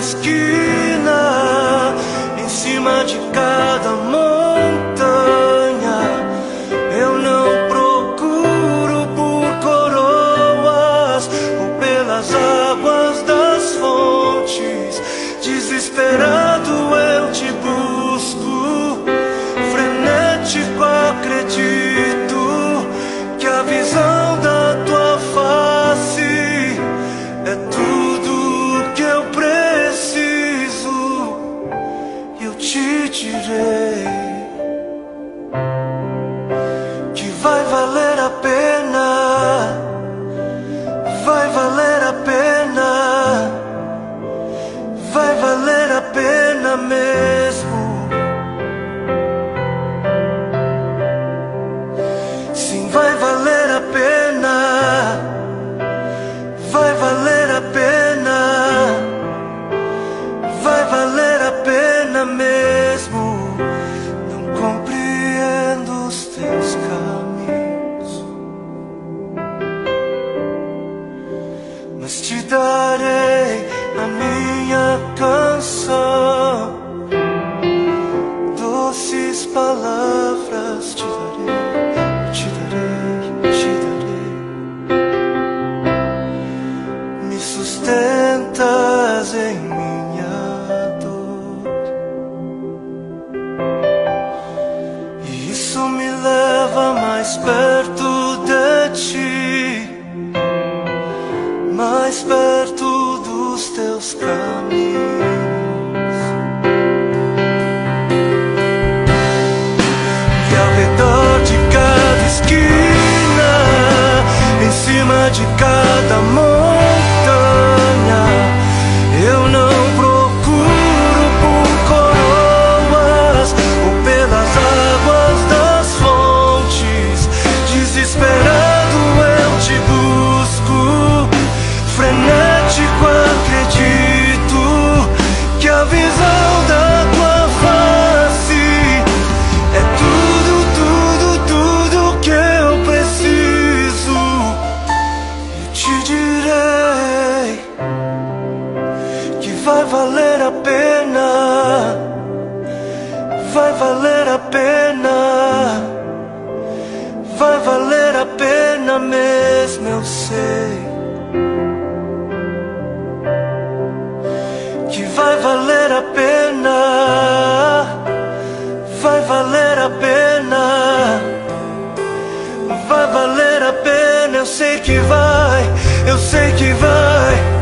esquina, em cima de cada montanha. Eu não procuro por coroas ou pelas águas das fontes. Desesperado eu te busco, frenético acredito que a visão da tua face é tudo que eu preciso. Eu te direi que vai valer a pena, vai valer a pena, vai valer a pena mesmo. Sim, vai valer a pena, vai valer a pena, vai valer a pena mesmo. Não compreendo os teus caminhos, mas te darei a minha canção. Doces palavras te darei, te darei, te darei. Me sustentas em minha dor, e isso me leva mais perto de ti, mais perto dos teus caminhos. E ao redor de cada esquina, em cima de cada montanha, eu não procuro por coroas ou pelas águas das fontes. Desesperado eu te busco, frenético acredito que a visão da tua face é tudo, tudo, tudo que eu preciso. Eu te direi que vai valer a pena, vai valer a pena, vai valer a pena mesmo, eu sei que vai valer a pena, vai valer a pena, vai valer a pena. Eu sei que vai, eu sei que vai.